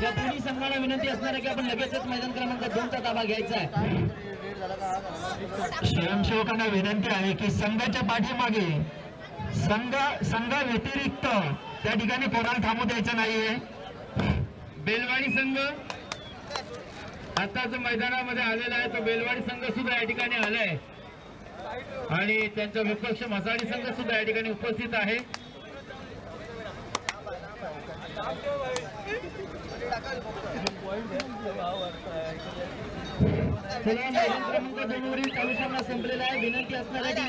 या दोन्ही संघाला विनंती असणार आहे की आपण लगेचच मैदान क्रमांक 2 चा ताबा घ्यायचा आहे। स्वयंसेवकांना विनंती आहे की संघाच्या पाठीमागे संघ व्यतिरिक्त त्या ठिकाणी कोणाला थांबू द्यायचं नाहीये। बेलवाडी संघ आता जो मैदानामध्ये आलेला आहे तो बेलवाडी संघ सुद्धा या ठिकाणी आलाय आणि त्यांचा विपक्ष मसाडी संघ सुद्धा या ठिकाणी उपस्थित आहे। क्रमांक 2 वरील चालू सामना संपलेला आहे। विनंती असणार आहे की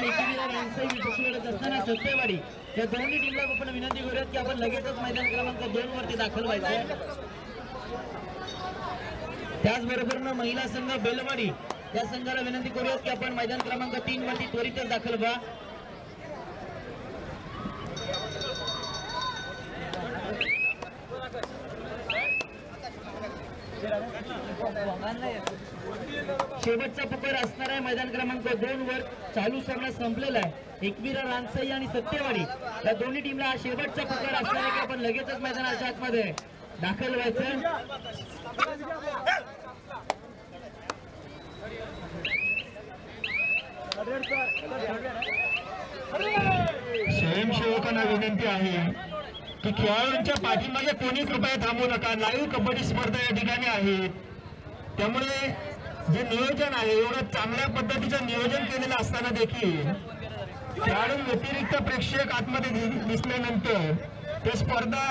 असताना सत्तेवाडी या दोन्ही टीमला आपण विनंती करूयात की आपण लगेचच मैदान क्रमांक 2 वरती दाखल व्हायचं आहे। त्याचबरोबर महिला संघ बेलवाडी या संघाला विनंती करूयात की आपण मैदान क्रमांक 3 वरती त्वरितच दाखल व्हा। शेवटचा पुकार असणार आहे मैदान क्रमांक 2 वर चालू सामना संपलेला आहे। एकवीरा रानसई आणि सत्तेवाडी या दोन्ही टीमला हा शेवटचा पुकार असणार आहे की आपण लगेचच मैदानाच्या आतमध्ये दाखल व्हायचं। स्वयंसेवकांना विनंती आहे की खेळाडूंच्या पाठीमागे कोणी कृपया थांबू नका। लाईव्ह कबड्डी स्पर्धा या ठिकाणी आहेत, त्यामुळे जे नियोजन आहे एवढं चांगल्या पद्धतीचं नियोजन केलेलं असताना देखील खेळाडू व्यतिरिक्त प्रेक्षक आतमध्ये दिसल्यानंतर ते स्पर्धा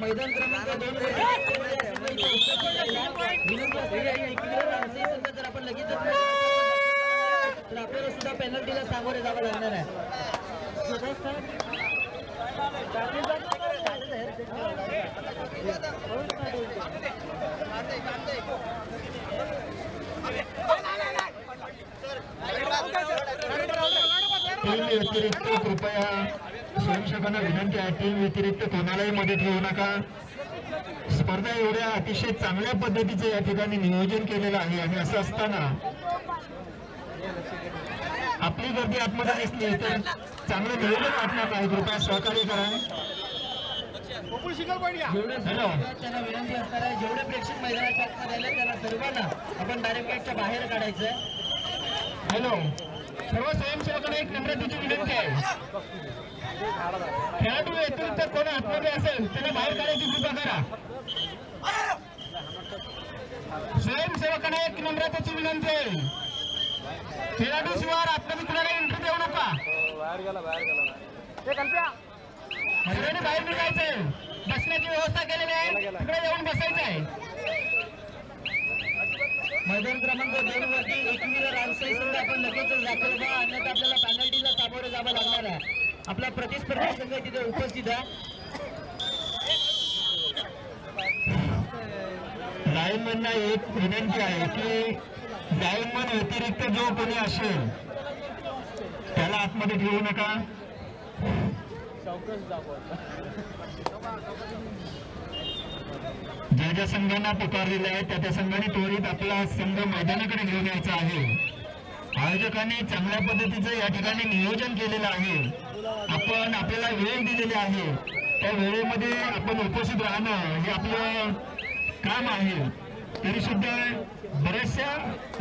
मैदान क्रमांक 2 जर आपण लगेच तर आपल्याला सुद्धा पेनल्टीला सामोरे जावं लागणार आहे। टीम व्यतिरिक्त कृपया स्वयंसेवकांना विनंती आहे, टीम व्यतिरिक्त कोणालाही मदत घेऊ नका। स्पर्धा एवढ्या अतिशय चांगल्या पद्धतीचे या ठिकाणी नियोजन केलेलं आहे आणि असं असताना आपली गर्दी आतमध्ये दिसली तर चांगलं नियोजन वाटणार नाही। कृपया सहकार्य करा। त्यांना विनंती असणार आहे जेवढे प्रेक्षक मैदानाच्या आतमध्ये आले त्याला सर्वांना आपण बॅरिकेडच्या बाहेर काढायचं। हॅलो, सर्व स्वयंसेवकांना एक नम्रतेची विनंती आहे, खेळाडू व्यतिरिक्त कोण आतमध्ये असेल त्याला बाहेर काढायची कृपा करा। स्वयंसेवकांना एक नम्रतेची विनंती आहे, खेळाडू शिवाय आतमध्ये कुणाला एंट्री देऊ नका। सगळ्यांनी बाहेर निघायचंय, बसण्याची व्यवस्था केलेली आहे, तिकडे येऊन बसायचं आहे। मैदान क्रमांक 2 वरती एकवीरा रानसई संघ आपण लगेचच दाखल व्हा, अन्यथा आपल्याला पेनल्टीला सामोरे जावं लागणार आहे। आपला प्रतिस्पर्धी संघ तिथे उपस्थित आहे। लाईनमॅनना एक विनंती आहे की लाईनमॅन व्यतिरिक्त जो कोणी असेल त्याला आतमध्ये ठेवू नका। ज्या ज्या संघांना पुकारलेले आहे त्या संघाने त्वरित आपला संघ मैदानाकडे घेऊन यायचा आहे। आयोजकांनी चांगल्या पद्धतीचं या ठिकाणी नियोजन केलेलं आहे। आपण आपल्याला वेळ दिलेली आहे, त्या वेळेमध्ये आपण उपस्थित राहणं हे आपलं काम आहे। तरी सुद्धा बऱ्याचशा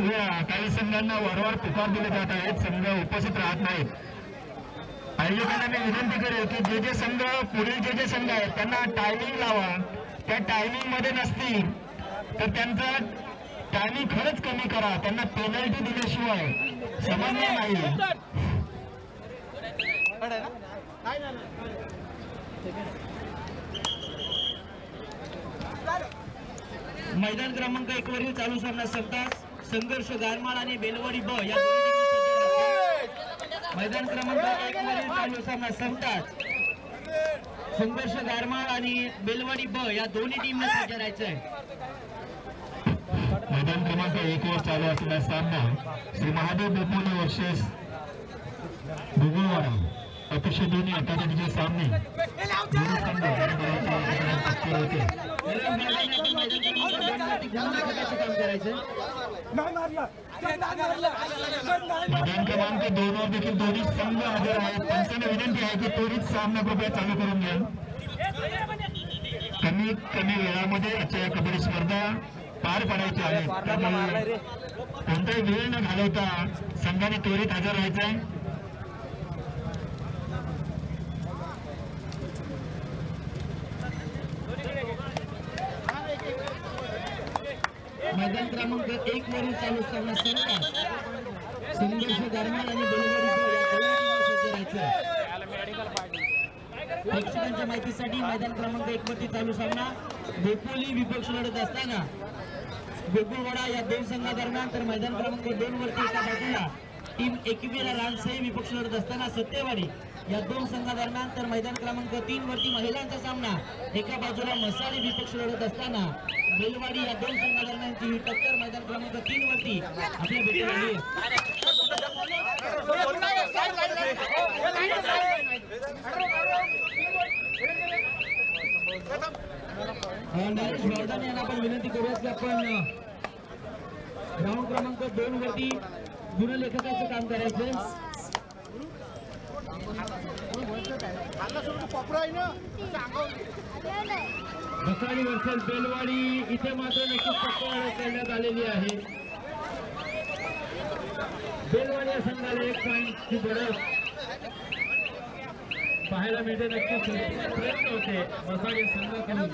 वेळा काही संघांना वारंवार पुकार दिले जात आहेत, संघ उपस्थित राहत नाहीत। आयोजकांना मी विनंती करेल की जे संघ पुढील जे संघ आहेत त्यांना टायमिंग लावा, त्या टायमिंग मध्ये नसतील तर त्यांचा टायमिंग खरंच कमी करा, त्यांना पेनल्टी दिल्याशिवाय समजणार नाही। मैदान क्रमांक 1 वरील चालू सामना संपताच संघर्ष गारमाळ आणि बेलवाडी ब या मैदान क्रमांक 1 वरील चालू सामना संपताच संघर्ष गारमाळ आणि बेलवाडी ब या दोन्ही टीमला सज्ज राहायचं आहे। मैदान क्रमांक 1 वर चालू असलेला सामना श्री महादेव बोपोले वर्सेस भुगुळवाडा अतिशय दोन्ही अकादमीचे सामने मैदान क्रमांक 2 वर देखील दोन्ही संघ हजर आहेत। पंचांना विनंती आहे की त्वरित सामना कृपया चालू करून घ्या। कमीत कमी वेळामध्ये आजच्या या कबड्डी स्पर्धा पार पाडायची आहे. त्यामुळे कोणताही वेळ न घालवता संघाने त्वरित हजर राहायचंय. मैदान क्रमांक 1 वरील चालू असताना संघर्ष दरम्यान आणि प्रेक्षकांच्या माहितीसाठी मैदान क्रमांक 1 वरती चालू सामना बोपोली विपक्ष लढत असताना गोकुळवाडा या दोन संघादरम्यान, तर मैदान क्रमांक 2 वरती एका बाजूला टीम एकवीरा रानसई विपक्ष लढत असताना सत्यवाडी या दोन संघादरम्यान, तर मैदान क्रमांक 3 वरती महिलांचा सामना एका बाजूला मसाली विपक्ष लढत असताना बेलवाडी या दोन संघादरम्यानची ही टक्कर मैदान क्रमांक 3 वरती आपल्या भेटीला येईल. नरेश वर्धन यांना आपण विनंती करूया की आपण ग्राउंड क्रमांक 2 वरती गुणलेखकाचं काम करायचं. मसाली वर्सेस बेलवाडी इथे मात्र नक्कीच टक्कर करण्यात आलेली आहे. बेलवाडी या संघाला 1 पॉईंटची बढत पाहायला मिळते. नक्कीच प्रयत्न होते मसाली संघाकडून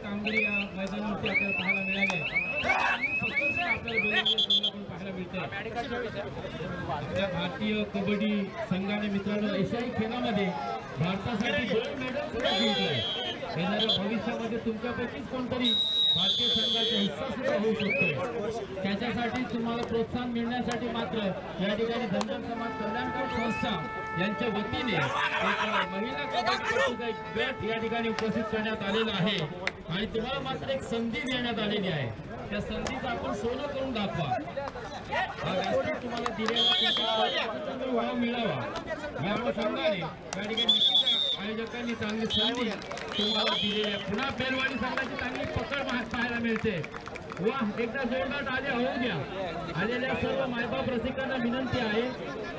कामगिरी या मैदानावरती आपल्याला पाहायला मिळाली. आपल्याला बेलवाडी संघाकडून पाहायला मिळते. आपल्या भारतीय कबड्डी संघाने मित्रांनो एशियाई खेळामध्ये भारतासाठी 2 मेडल सुद्धा जिंकले. येणाऱ्या भविष्यामध्ये तुमच्यापैकीच कोणतरी भारतीय संघाचा हिस्सा सुद्धा होऊ शकतो. त्याच्यासाठी तुम्हाला प्रोत्साहन मिळण्यासाठी मात्र या ठिकाणी धनगर समाज कल्याणकारी संस्था यांच्या वतीने एक महिला कबड्डी गट या ठिकाणी उपस्थित करण्यात आलेला आहे आणि तुम्हाला मात्र एक संधी देण्यात आलेली आहे. त्या संधीचा आपण सोनं करून दाखवा. तुम्हाला दिलेला भाव मिळावा या अनुषंगाने या ठिकाणी आयोजकांनी चांगली संधी तुम्हाला दिलेली आहे. पुन्हा बेलवाडी संघाची चांगली पकड पाहायला मिळते. वा, एकदा जोरदार टाळ्या होऊ द्या. आलेल्या सर्व मायबाप रसिकांना विनंती आहे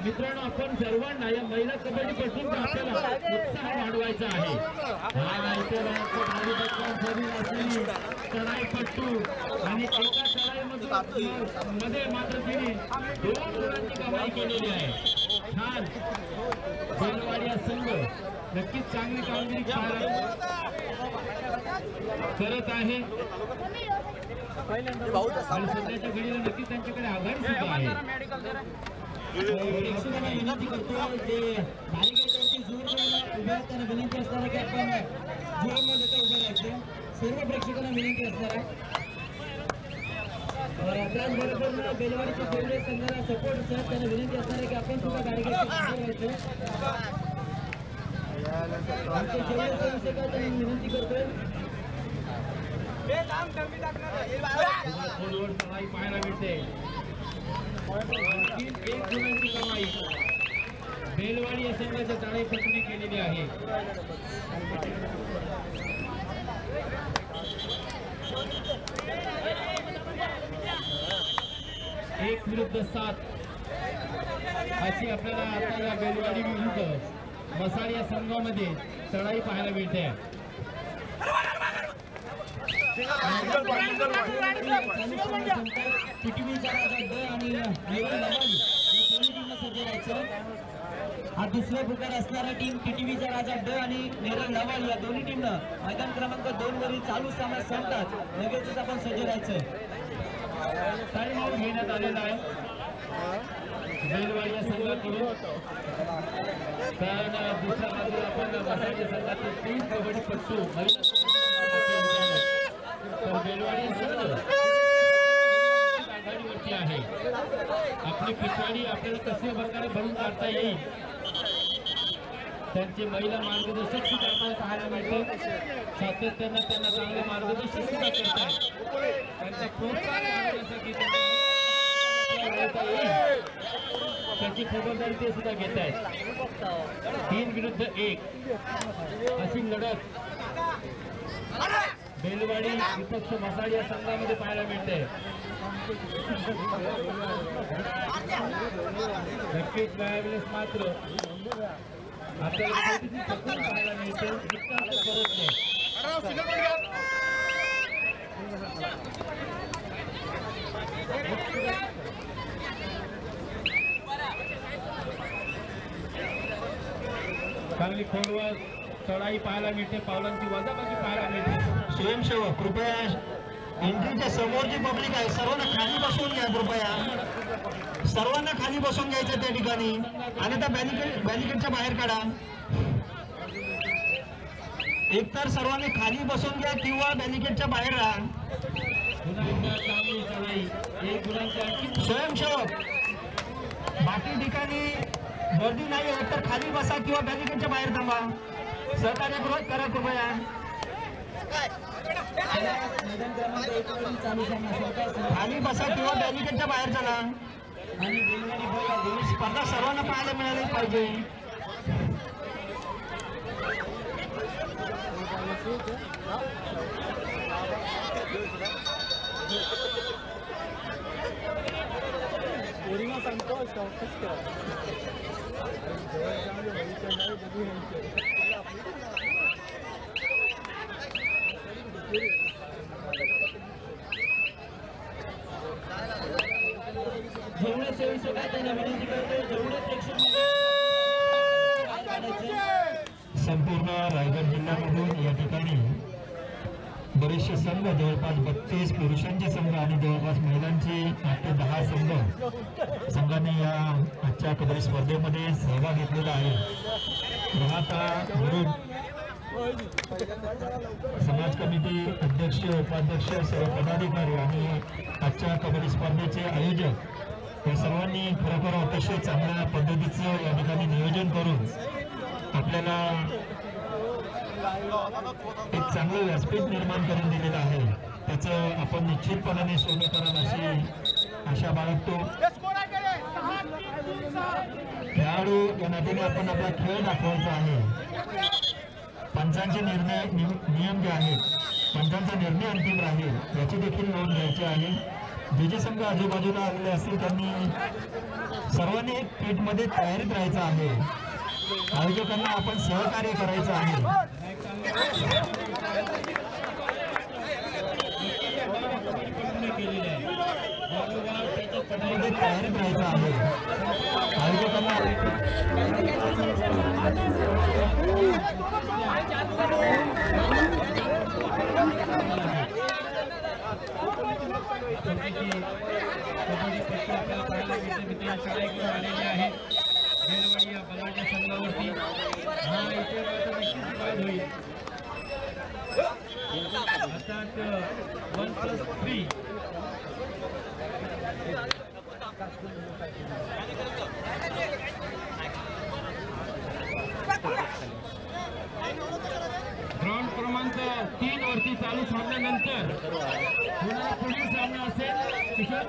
मित्रांनो, आपण सर्वांना या महिला कबड्डीपासून आपल्याला उत्साह वाढवायचा आहे. चढाईपट्टू आणि एका चढाईमध्ये मात्र तिने 2 गुणांची कमाई केलेली आहे. छान बेलवाडी हा संघ नक्कीच चांगली कामगिरी करत आहे आणि सध्याच्या घडीला नक्कीच त्यांच्याकडे आघाडी सुद्धा आहे. प्रेक्षकांना विनंती करतो ते बॅरिकेडवरती जोर उभे त्यांना विनंती असणार की आपण जोरमध्ये उभे राहायचं. सर्व प्रेक्षकांना विनंती असणार आहे. त्याचबरोबर बेलवाडीच्या फेवरेट संघाला सपोर्ट सर त्यांना विनंती असणार आहे की आपण सुद्धा बॅरिकेडवरती आमचे जेवढे संस्थेकर त्यांनी विनंती करतोय. पाहायला मिळते 1 गुणांची कमाई बेलवाडी या संघाच्या चढाईपट्टूने केलेली आहे. 1 विरुद्ध 7 अशी आपल्याला आता या बेलवाडी विरुद्ध मसाली या संघामध्ये चढाई पाहायला मिळते. हा दुसरा प्रकार असणारा टीम टीटीव्हीचा राजा ड आणि नेरळ नवाल या दोन्ही टीमनं मैदान क्रमांक 2 वरील चालू सामना संपतात लगेचच आपण सज्ज राहायचं. टाइम आउट घेण्यात आलेला आहे बेलवाडी या संघाकडून. कारण दुसऱ्या बाजूला आपण मसाली संघाचे 3 कबड्डीपट्टू तर बेलवाडी आघाडीवरती आहे. आपली पिछाडी आपल्याला कशा प्रकारे भरून काढता येईल त्यांचे महिला मार्गदर्शक सुद्धा आपल्याला पाहायला मिळते. सातत्यानं त्यांना चांगले मार्गदर्शन सुद्धा करतात. त्यांचं प्रोत्साहन वाढवण्यासाठी त्याची खबरदारी ते सुद्धा घेत आहेत. 3 विरुद्ध 1 अशी लढत बेलवाडी विपक्ष मसाली या संघामध्ये पाहायला मिळते. नक्कीच वेळेस मात्र आपल्याला थोडीशी चकून पाहायला मिळते. नितांत परत चांगली खोलवर चढाई पाहायला मिळते. पावलांची वजाबाकी पाहायला मिळते. स्वयंसेवक कृपया एंट्रीच्या समोरची पब्लिक आहे, सर्वांना खाली बसवून घ्या कृपया. सर्वांना खाली बसवून घ्यायचं त्या ठिकाणी आणि त्या बॅरिकेडच्या बाहेर काढा. एकतर सर्वांनी खाली बसवून घ्या किंवा बॅरिकेडच्या बाहेर राहा. स्वयंसेवक बाकी ठिकाणी गर्दी नाही होत तर खाली बसा किंवा बॅरिकेडच्या बाहेर थांबा. सहकार्य करा कृपया. खाली बसा किंवा बॅरिकेडच्या बाहेर चला. आणि स्पर्धा सर्वांना पाहायला मिळाली पाहिजे. जेवढे सेवक आहेत त्यांना विनंती करतो, जेवढे प्रेक्षक संपूर्ण रायगड जिल्ह्यामधून या ठिकाणी बरेचसे संघ, जवळपास 32 पुरुषांचे संघ आणि जवळपास महिलांचे 8 ते 10 संघाने या आजच्या कबड्डी स्पर्धेमध्ये सहभाग घेतलेला आहे. राहता म्हणून समाज कमिटी अध्यक्ष, उपाध्यक्ष, सर्व पदाधिकारी आणि आजच्या कबड्डी स्पर्धेचे आयोजक या सर्वांनी खरोखर अतिशय चांगल्या पद्धतीचं या ठिकाणी नियोजन करून आपल्याला एक चांगलं व्यासपीठ निर्माण करून दिलेलं आहे. त्याचं आपण निश्चितपणाने सोनं कराल अशी आशा बाळगतो. खेळाडू या नात्याने आपण आपला खेळ दाखवायचा आहे. पंचांचे नियम जे आहेत, पंचांचा निर्णय अंतिम राहील याची देखील नोंद घ्यायची आहे. जे संघ आजूबाजूला आलेले असतील त्यांनी सर्वांनी एक पीठमध्ये तयारीत राहायचं आहे. आयोजकांना आपण सहकार्य करायचं आहे. तयारीत राहायचं आहे. आयोजकांना संघावरती हा इथे होईल. अर्थात 1+3 ग्राउंड क्रमांक 3 वरती चालू सोडल्यानंतर पुढील सामना असेल किशोर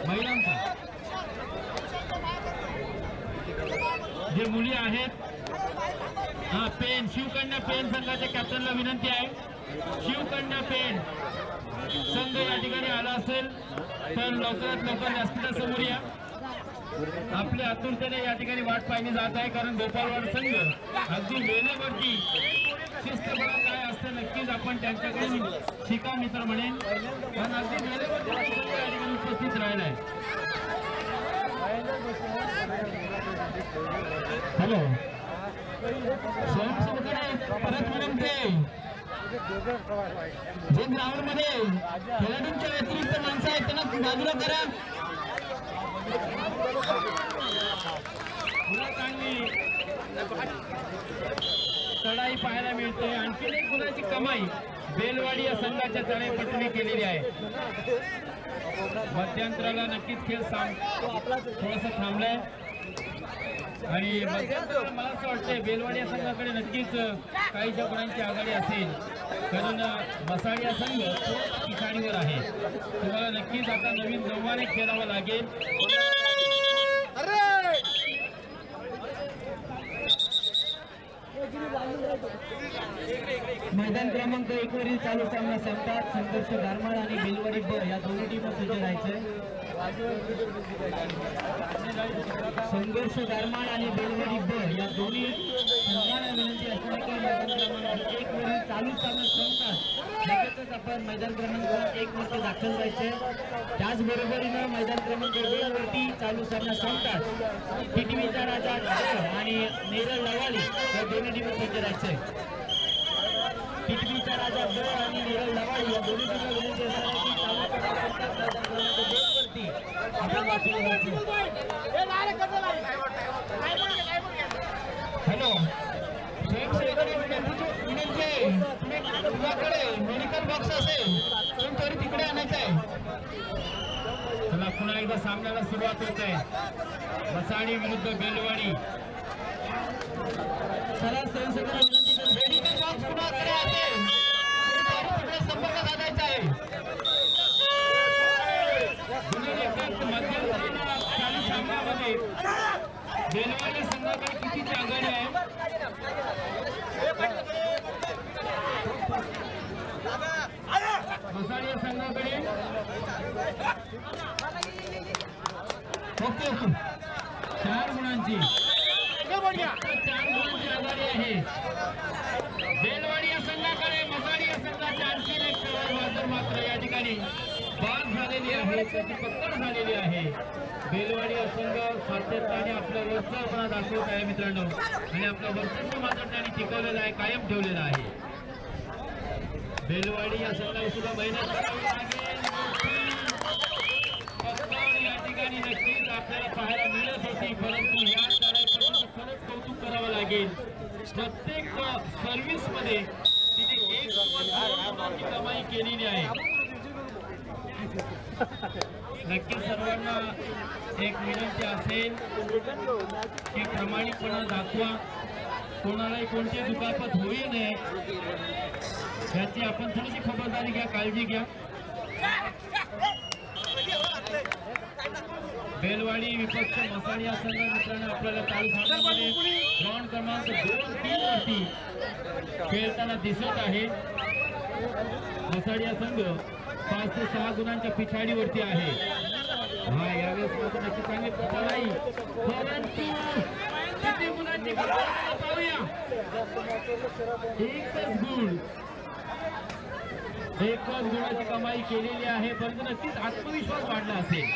महिलांचा. जे मुली आहेत, हा पेन शिवकन्या पेन संघाच्या कॅप्टनला विनंती आहे. शिवकन्या पेन संघ या ठिकाणी आला असेल तर लवकरात लवकर व्यासपीठासमोर या. आपल्या आतुरतेने या ठिकाणी वाट पाहिली जात आहे, कारण गोपालवाड संघ अगदी वेळेवरती शिस्तपणा काय असतं नक्कीच आपण त्यांच्याकडून शिका मित्र म्हणेन, कारण अगदी वेळेवरती या ठिकाणी उपस्थित राहिला आहे. हॅलो स्वयंसेवकांना परत विनंती, जे ग्राउंड मध्ये खेळाडूंच्या व्यतिरिक्त माणसं आहेत त्यांना बाजूला करा. चांगली चढाई पाहायला मिळते. आणखी एक गुणाची कमाई बेलवाडी या संघाच्या चढाईपटून केलेली आहे. मध्यंतराला नक्कीच खेळ थोडासा थांबलाय आणि मध्यंतराला मला असं वाटतंय बेलवाडी या संघाकडे नक्कीच काहीच्या गुणांची आघाडी असेल, कारण मसाडी या संघ पिछाडीवर आहे. तुम्हाला नक्कीच आता नवीन जोमाने खेळावं लागेल. मैदान क्रमांक 1 वरील चालू सामना संघात संघर्ष गारमाळ आणि बेलवाडी ब या दोन्ही टीम सज्ज राहायचे. संघर्ष गारमाळ आणि बेलवडी ब या दोन्ही संघाला विनंती असते की मैदान क्रमांक 1 वरील चालू सामना संपतात लगेचच आपण मैदान क्रमांक 1 वरती दाखल व्हायचे. त्याचबरोबरीनं मैदान क्रमांक 2 वरती चालू सामना संपतात टीटीव्हीचा राजा आणि नेरळ लवाली या दोन्ही टीम सज्ज राहायचे. टीटीव्हीचा राजा ब आणि नेरळ लवाली या दोन्ही टीमला विनंती असणार की चालू सामना संपतात मैदान क्रमांक 2 वरती आपण वाचून हॅलो तुझ्याकडे मेडिकल बॉक्स असेल पण तरी तिकडे आणायचं आहे. चला पुन्हा एकदा सामन्याला सुरुवात होत आहे. मसाणी विरुद्ध बेलवाडी. चला सहसंघाला विनंती करतो मेडिकल बॉक्स कुणाकडे असेल तरी तिकडे संपर्क साधायचा आहे. मध्यंतरीला चालू सामन्यामध्ये बेलवाडी संघाकडे कितीची आघाडी आहे? मसाणी संघाकडे ओके 4 गुणांची आघाडी आहे. बेलवाडी या संघाकडे मसाणी या संघाचे आणखी एक खेळाडू मात्र या ठिकाणी बाद झालेली आहे, त्याची पकड झालेली आहे. बेलवाडी हा संघ सातत्याने आपलं वर्चस्वपणा दाखवत आहे मित्रांनो आणि आपलं वर्चस्व मात्र त्यांनी टिकवलेलं आहे, कायम ठेवलेलं आहे. बेलवाडी या संघाला सुद्धा मेहनत करावी लागेल. पकड या ठिकाणी नक्कीच आपल्याला पाहायला मिळत होती परंतु या लढाईपासून खरंच कौतुक करावं लागेल. प्रत्येक सर्व्हिस मध्ये तिने 1 किंवा 2 गुणांची कमाई केलेली आहे. नक्कीच सर्वांना एक विनंती असेल की प्रामाणिकपणा दाखवा, कोणालाही कोणती दुखापत होऊ नये याची आपण थोडीशी खबरदारी घ्या, काळजी घ्या. बेलवाडी विपक्ष मसाणी या संघ मित्रांनो आपल्याला चालू सामन्यामध्ये ग्राउंड क्रमांक 2-3 वरती खेळताना दिसत आहे. मसाणी या संघ 5 ते 6 गुणांच्या पिछाडीवरती आहे. हा यावेळेस मात्र नक्की चांगली लढाई परंतु किती गुणांची पाहूया. एकच गुणाची कमाई केलेली आहे परंतु नक्कीच आत्मविश्वास वाढला असेल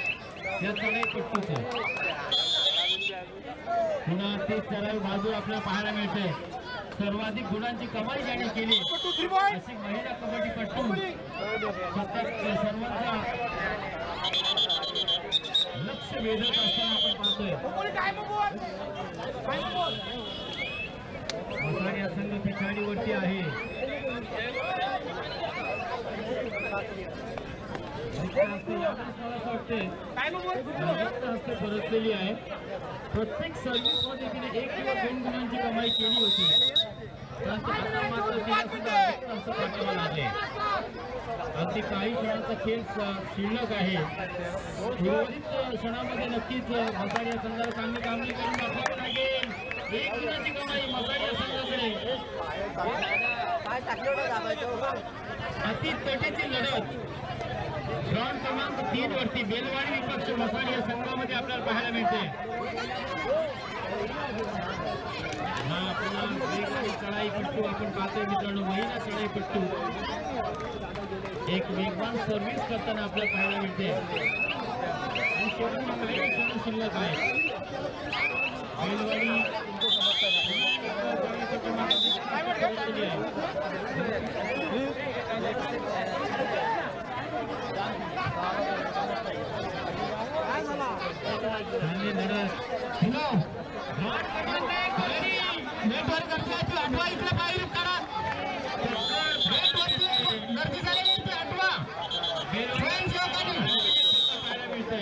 या चढाईपट्टूचं. पुन्हा ते चढाई बाजू आपल्याला पाहायला मिळते. सर्वाधिक गुणांची कमाई ज्याने केली अशी महिला कबड्डीपट्टू सतत सर्वांचा लक्ष वेधत असताना आपण पाहतोय. मसाणी या संघ पिछाडीवरती आहे. परतलेली आहे. प्रत्येक सर्व्हिस मध्ये तिने 1 किंवा 2 गुणांची कमाई केली होती परंतु आता मात्र तिला सुद्धा हस्त पाठवावे लागले. अगदी काही क्षणाचा खेळ शिल्लक आहे. उर्वरित क्षणामध्ये नक्कीच मसाणी या संघाला चांगली कामगिरी करून दाखवावी लागेल. 1 गुणाची कमाई मसाणी या संघाकडे. अति तटीची लढत ग्राउंड क्रमांक 3 वरती बेलवाडी विपक्ष मसाणी या संघामध्ये आपल्याला पाहायला मिळते. हा पुन्हा वेगवान चढाईपट्टू आपण पाहतोय मित्रांनो. महिला चढाईपट्टू एक वेगवान सर्व्हिस करताना आपल्याला पाहायला मिळते आणि शेवटी काही क्षण शिल्लक आहे. बेलवाडी नेटवर्क आठवा इकडे पाहिजे करा. गर्दी झालेली ती आठवा स्वयंसेवकांनी पाहायला मिळते.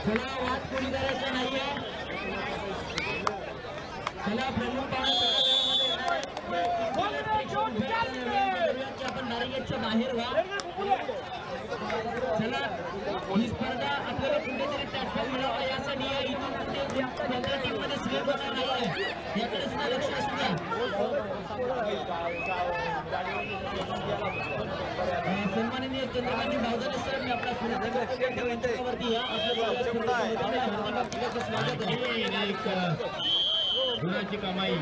चला वाद कोणी करायचा नाहीये. चला प्रमुख आपण नारिगेटच्या बाहेर व्हा. चला ही स्पर्धा आपल्याला कुठेतरी प्लॅटफॉर्म मिळावा यासाठी इथून कुठे टीम मध्ये स्वीप होणार नाहीये याकडे सुद्धा लक्ष असू द्या. सन्माननीय चंद्रकांत भावदाने सर मी आपला वरती या आपल्या स्वागत आहे. एक गुणाची कमाई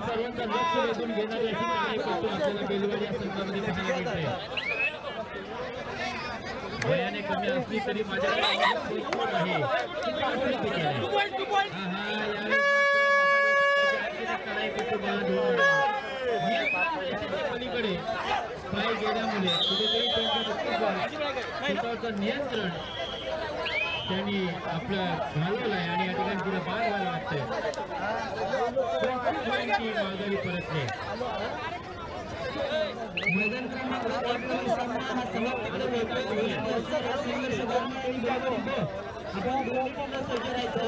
सर्वांचा लक्ष वेधून घेणारी अशी कमाई करतो आपल्याला बेलवाडी या संघामध्ये पाहायला मिळते. वयाने कमी असली तरी माझ्याकडे आहे. पलीकडे पाय गेल्यामुळे कुठेतरी स्वतःचं नियंत्रण त्यांनी आपलं घालवलं आहे आणि या ठिकाणी पुढे बाद व्हायला वाटतंय. माघारी परतले. मैदान क्रमांक 1 सामना हा समाप्तीकडे आपण दोन्ही टीमला सज्ज राहायचं.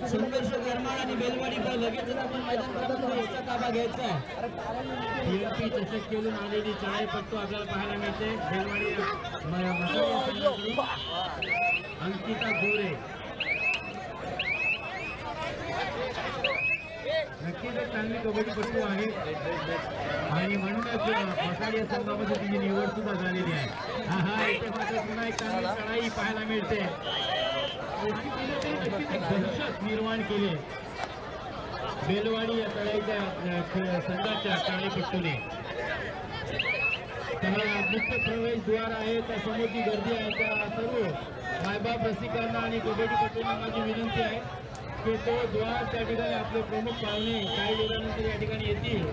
संघर्ष गरमाळ आणि बेलवाडी लगेचच आपण मैदान क्रमांक 1चा ताबा घ्यायचा आहे. टीएमपी चषक खेळून आलेली चढाईपट्टू आपल्याला पाहायला मिळते. बेलवाडी अंकिता गोरे नक्कीच एक चांगली कबड्डीपट्टू आहे आणि म्हणूनच मसाडी या संघामध्ये तिची निवड सुद्धा झालेली आहे. इथे मात्र पुन्हा एक चांगली चढाई पाहायला मिळते. दहशत निर्माण केले बेलवाडी या तळाईच्या संघाच्या चढाईपट्टूने. मुख्य प्रवेशद्वार आहे त्या समोरची गर्दी आहे. त्या सर्व मायबाप रसिकांना आणि कबड्डीपट्टूंना माझी विनंती आहे की तो द्वार त्या ठिकाणी आपले प्रमुख पाहुणे काही वेळानंतर या ठिकाणी येतील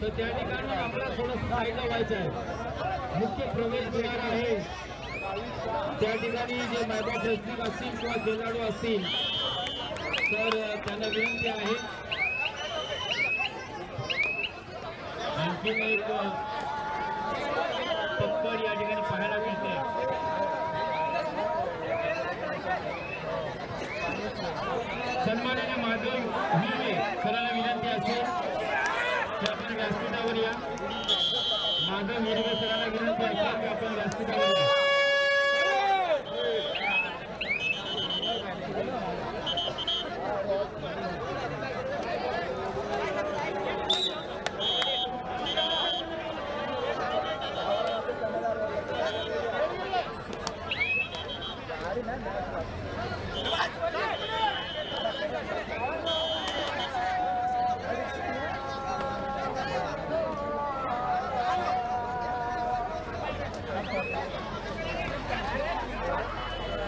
तर त्या ठिकाणी आपल्याला थोडंसं साईडला व्हायचं आहे. मुख्य प्रवेशद्वार आहे त्या ठिकाणी जे मायबाप रसिक असतील किंवा खेळाडू असतील तर त्यांना विनंती आहे. आणखी एक पकड या ठिकाणी पाहायला मिळते. सन्माननीय माधव हिरवे सरांना विनंती असेल की आपण व्यासपीठावर या. माधव हिरवे सरांना विनंती असेल की आपण व्यासपीठावर या.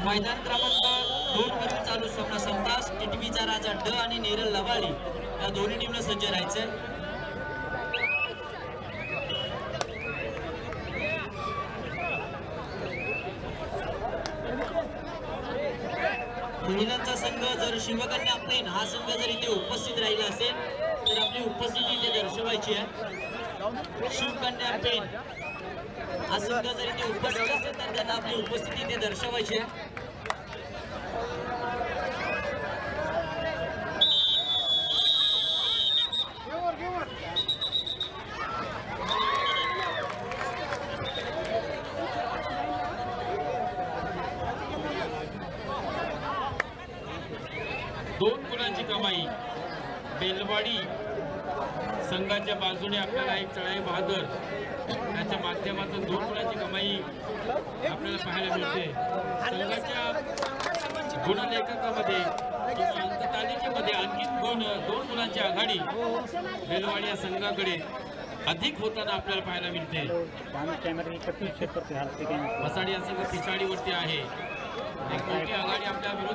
मैदान क्रमांक 2 वरील चालू सामना संघास टिटवीचा राजा ड आणि नेरल लवाळी या दोन्ही टीमला सज्ज राहायचंय. महिलांचा संघ जर शिवकन्या पेन हा संघ जर इथे उपस्थित राहिला असेल तर आपली उपस्थिती इथे दर्शवायची आहे. शिवकन्या पेन हा संघ जर इथे उपस्थित असेल तर त्यांना आपली उपस्थिती इथे दर्शवायची आहे. दोन गुणांची कमाई बेलवाडी संघाच्या बाजूने आपल्याला एक चढाई बहादर त्याच्या माध्यमातून 2 गुणांची कमाई आपल्याला पाहायला मिळते. संघाच्या गुणलेखकामध्ये अंकतालिकेमध्ये आणखी 2 गुणांची आघाडी बेलवाडी या संघाकडे अधिक होताना आपल्याला पाहायला मिळते. मसाडी या संघ पिछाडीवरती आहे. एक मोठी आघाडी आपल्या विरोधात